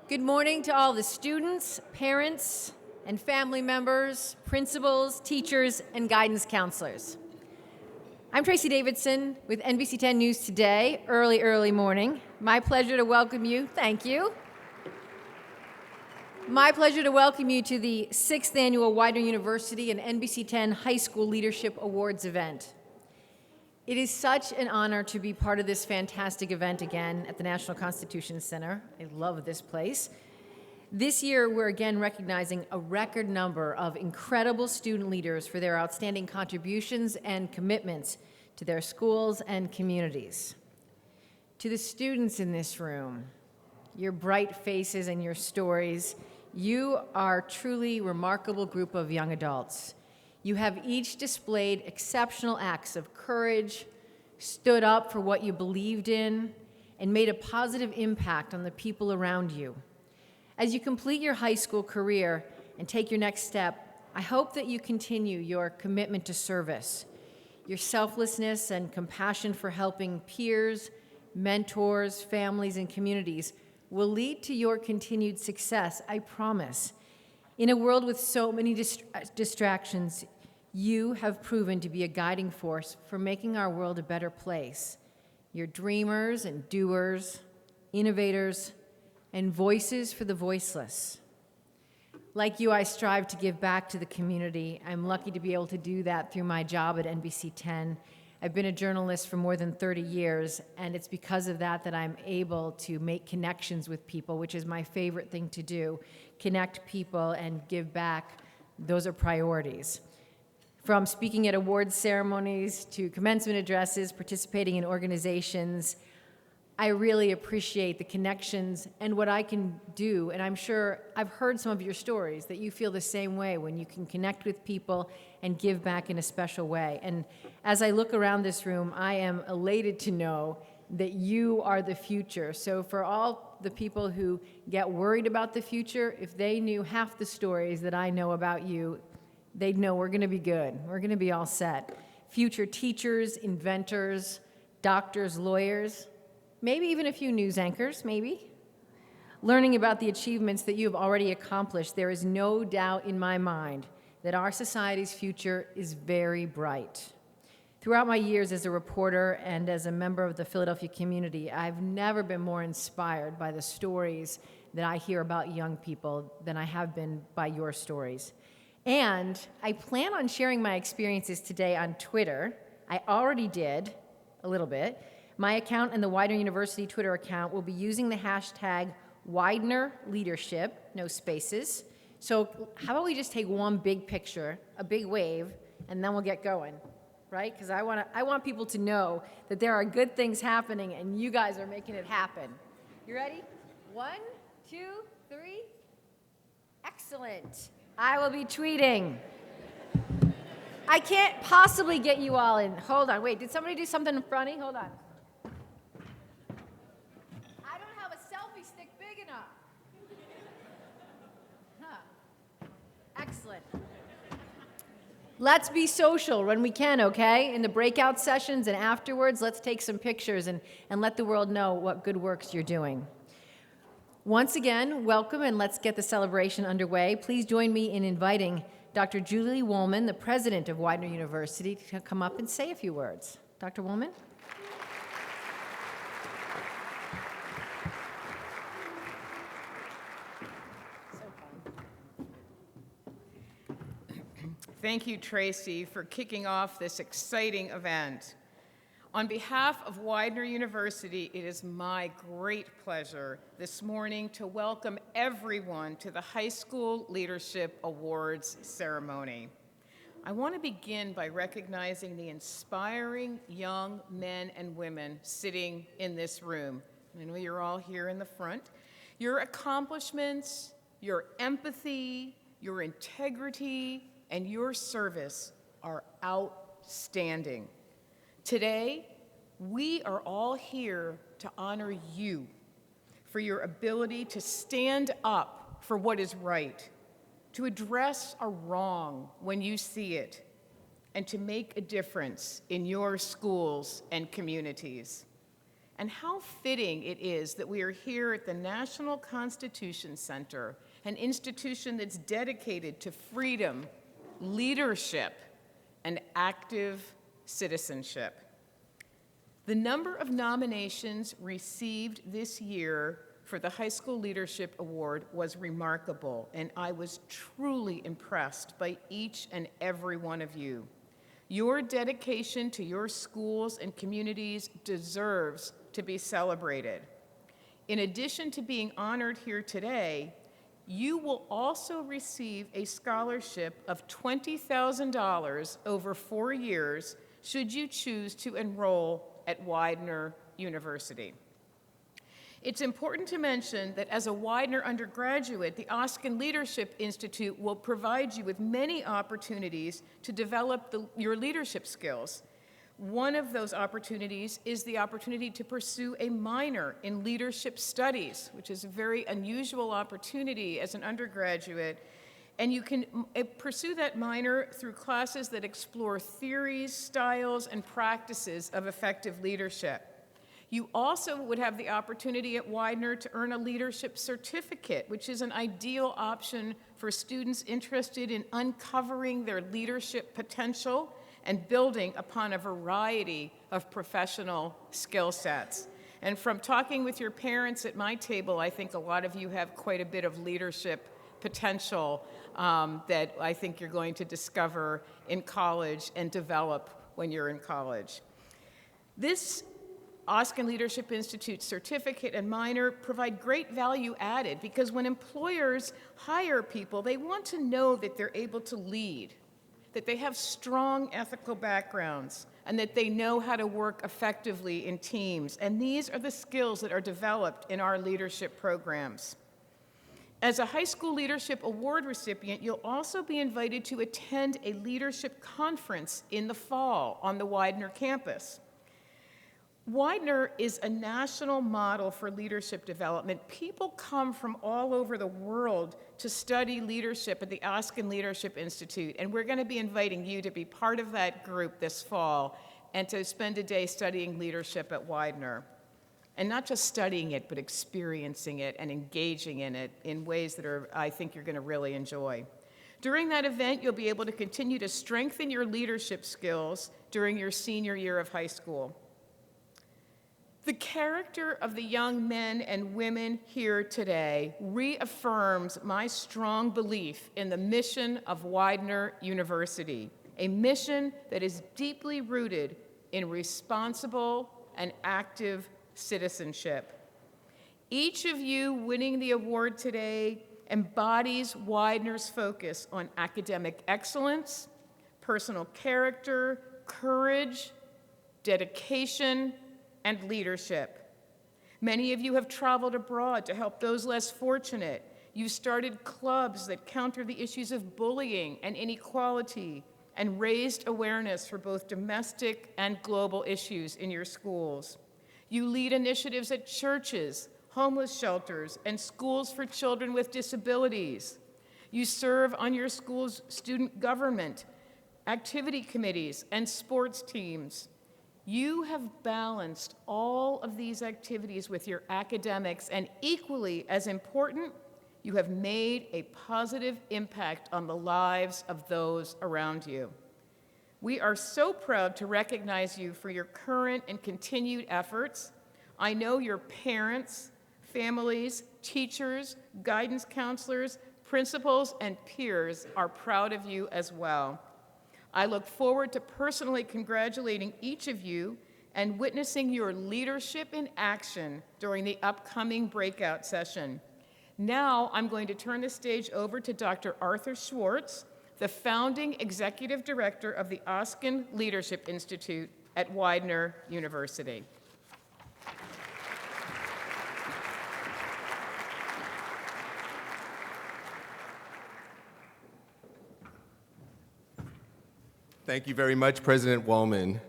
Good morning to all the students, parents, and family members, principals, teachers, and guidance counselors. I'm Tracy Davidson with NBC 10 News Today, early morning. My pleasure to welcome you. Thank you. My pleasure to welcome you to the 6th Annual Widener University and NBC 10 High School Leadership Awards event. It is such an honor to be part of this fantastic event again at the National Constitution Center. I love this place. This year, we're again recognizing a record number of incredible student leaders for their outstanding contributions and commitments to their schools and communities. To the students in this room, your bright faces and your stories, you are a truly remarkable group of young adults. You have each displayed exceptional acts of courage, stood up for what you believed in, and made a positive impact on the people around you. As you complete your high school career and take your next step, I hope that you continue your commitment to service. Your selflessness and compassion for helping peers, mentors, families, and communities will lead to your continued success, I promise. In a world with so many distractions, you have proven to be a guiding force for making our world a better place. You're dreamers and doers, innovators, and voices for the voiceless. Like you, I strive to give back to the community. I'm lucky to be able to do that through my job at NBC 10. I've been a journalist for more than 30 years, and it's because of that that I'm able to make connections with people, which is my favorite thing to do. Connect people and give back, those are priorities. From speaking at awards ceremonies to commencement addresses, participating in organizations, I really appreciate the connections and what I can do, and I'm sure I've heard some of your stories that you feel the same way when you can connect with people and give back in a special way. And as I look around this room, I am elated to know that you are the future. So for all the people who get worried about the future, if they knew half the stories that I know about you, they'd know we're going to be good. We're going to be all set. Future teachers, inventors, doctors, lawyers, maybe even a few news anchors, maybe. Learning about the achievements that you have already accomplished, there is no doubt in my mind that our society's future is very bright. Throughout my years as a reporter and as a member of the Philadelphia community, I've never been more inspired by the stories that I hear about young people than I have been by your stories. And I plan on sharing my experiences today on Twitter. I already did a little bit. My account and the Widener University Twitter account will be using the hashtag Widener Leadership, no spaces. So how about we just take one big picture, a big wave, and then we'll get going, right? Because I want people to know that there are good things happening and you guys are making it happen. You ready? 1, 2, 3. Excellent. I will be tweeting. I can't possibly get you all in. Hold on, wait, did somebody do something funny? Hold on. Excellent. Let's be social when we can, okay? In the breakout sessions and afterwards, let's take some pictures and let the world know what good works you're doing. Once again, welcome, and let's get the celebration underway. Please join me in inviting Dr. Julie Woolman, the president of Widener University, to come up and say a few words. Dr. Woolman? Thank you, Tracy, for kicking off this exciting event. On behalf of Widener University, it is my great pleasure this morning to welcome everyone to the High School Leadership Awards ceremony. I want to begin by recognizing the inspiring young men and women sitting in this room. I know you're all here in the front. Your accomplishments, your empathy, your integrity, and your service are outstanding. Today, we are all here to honor you for your ability to stand up for what is right, to address a wrong when you see it, and to make a difference in your schools and communities. And how fitting it is that we are here at the National Constitution Center, an institution that's dedicated to freedom, leadership, and active citizenship. The number of nominations received this year for the High School Leadership Award was remarkable, and I was truly impressed by each and every one of you. Your dedication to your schools and communities deserves to be celebrated. In addition to being honored here today, you will also receive a scholarship of $20,000 over 4 years should you choose to enroll at Widener University. It's important to mention that as a Widener undergraduate, the Oskin Leadership Institute will provide you with many opportunities to develop your leadership skills. One of those opportunities is the opportunity to pursue a minor in leadership studies, which is a very unusual opportunity as an undergraduate. And you can pursue that minor through classes that explore theories, styles, and practices of effective leadership. You also would have the opportunity at Widener to earn a leadership certificate, which is an ideal option for students interested in uncovering their leadership potential and building upon a variety of professional skill sets. And from talking with your parents at my table, I think a lot of you have quite a bit of leadership potential that I think you're going to discover in college and develop when you're in college. This Oskin Leadership Institute certificate and minor provide great value added because when employers hire people, they want to know that they're able to lead, that they have strong ethical backgrounds, and that they know how to work effectively in teams. And these are the skills that are developed in our leadership programs. As a High School Leadership Award recipient, you'll also be invited to attend a leadership conference in the fall on the Widener campus. Widener is a national model for leadership development. People come from all over the world to study leadership at the Oskin Leadership Institute, and we're going to be inviting you to be part of that group this fall and to spend a day studying leadership at Widener. And not just studying it, but experiencing it and engaging in it in ways that I think you're going to really enjoy. During that event, you'll be able to continue to strengthen your leadership skills during your senior year of high school. The character of the young men and women here today reaffirms my strong belief in the mission of Widener University, a mission that is deeply rooted in responsible and active citizenship. Each of you winning the award today embodies Widener's focus on academic excellence, personal character, courage, dedication, and leadership. Many of you have traveled abroad to help those less fortunate. You've started clubs that counter the issues of bullying and inequality and raised awareness for both domestic and global issues in your schools. You lead initiatives at churches, homeless shelters, and schools for children with disabilities. You serve on your school's student government, activity committees, and sports teams. You have balanced all of these activities with your academics, and equally as important, you have made a positive impact on the lives of those around you. We are so proud to recognize you for your current and continued efforts. I know your parents, families, teachers, guidance counselors, principals, and peers are proud of you as well. I look forward to personally congratulating each of you and witnessing your leadership in action during the upcoming breakout session. Now I'm going to turn the stage over to Dr. Arthur Schwartz, the founding executive director of the Oskin Leadership Institute at Widener University. Thank you very much, President Wallman.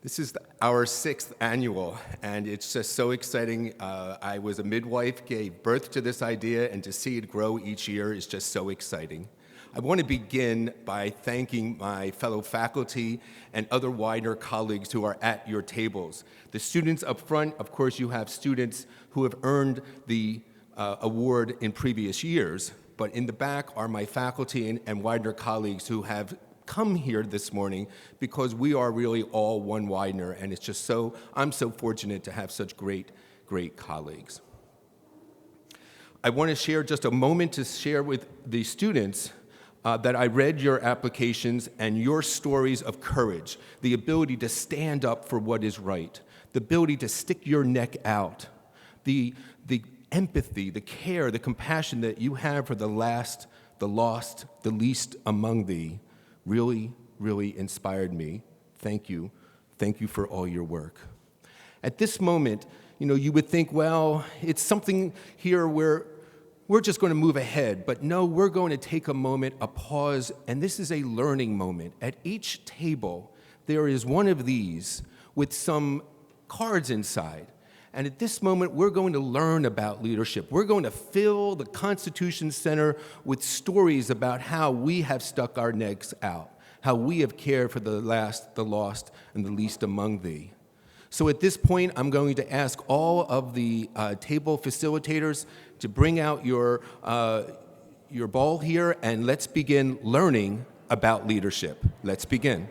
This is our 6th annual, and it's just so exciting. I was a midwife, gave birth to this idea, and to see it grow each year is just so exciting. I want to begin by thanking my fellow faculty and other Widener colleagues who are at your tables. The students up front, of course, you have students who have earned the award in previous years, but in the back are my faculty and Widener colleagues who have come here this morning because we are really all one Widener, and it's just I'm so fortunate to have such great colleagues. I want to share just a moment to share with the students that I read your applications and your stories of courage, the ability to stand up for what is right, the ability to stick your neck out, the empathy, the care, the compassion that you have for the last, the lost, the least among thee really, really inspired me. Thank you. Thank you for all your work. At this moment, you would think, well, it's something here where we're just going to move ahead. But no, we're going to take a moment, a pause, and this is a learning moment. At each table, there is one of these with some cards inside. And at this moment, we're going to learn about leadership. We're going to fill the Constitution Center with stories about how we have stuck our necks out, how we have cared for the last, the lost, and the least among thee. So at this point, I'm going to ask all of the table facilitators to bring out your ball here, and let's begin learning about leadership. Let's begin.